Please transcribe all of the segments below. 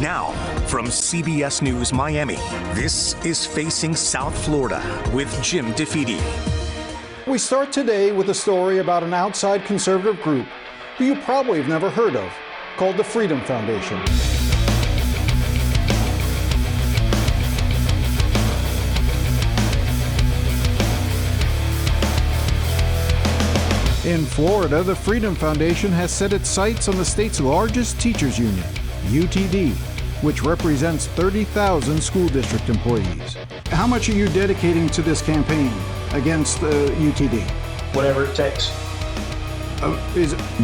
Now, from CBS News Miami, this is Facing South Florida with Jim DeFede. We start today with a story about an outside conservative group who you probably have never heard of, called the Freedom Foundation. In Florida, the Freedom Foundation has set its sights on the state's largest teachers union, UTD, which represents 30,000 school district employees. How much are you dedicating to this campaign against UTD? Whatever it takes.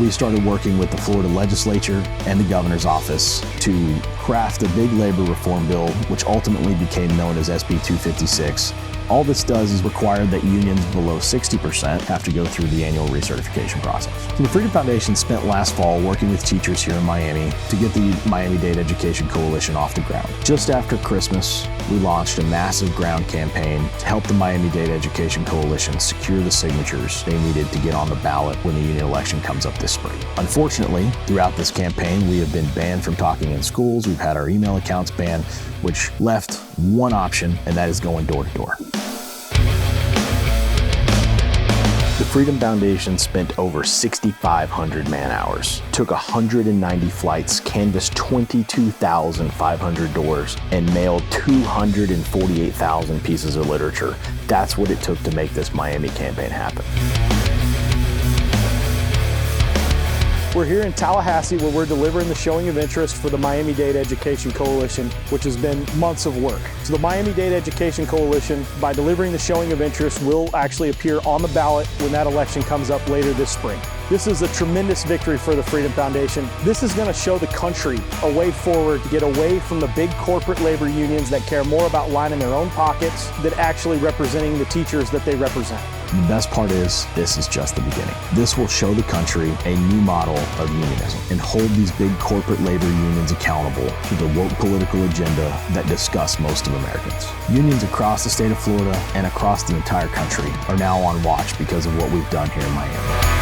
We started working with the Florida legislature and the governor's office to craft a big labor reform bill, which ultimately became known as SB 256. All this does is require that unions below 60% have to go through the annual recertification process. So the Freedom Foundation spent last fall working with teachers here in Miami to get the Miami-Dade Education Coalition off the ground. Just after Christmas, we launched a massive ground campaign to help the Miami-Dade Education Coalition secure the signatures they needed to get on the ballot when the union election comes up this spring. Unfortunately, throughout this campaign, we have been banned from talking in schools. We've had our email accounts banned, which left one option, and that is going door to door. The Freedom Foundation spent over 6,500 man-hours, took 190 flights, canvassed 22,500 doors, and mailed 248,000 pieces of literature. That's what it took to make this Miami campaign happen. We're here in Tallahassee where we're delivering the showing of interest for the Miami-Dade Education Coalition, which has been months of work. So the Miami-Dade Education Coalition, by delivering the showing of interest, will actually appear on the ballot when that election comes up later this spring. This is a tremendous victory for the Freedom Foundation. This is going to show the country a way forward to get away from the big corporate labor unions that care more about lining their own pockets than actually representing the teachers that they represent. The best part is, this is just the beginning. This will show the country a new model of unionism and hold these big corporate labor unions accountable to the woke political agenda that disgusts most of Americans. Unions across the state of Florida and across the entire country are now on watch because of what we've done here in Miami.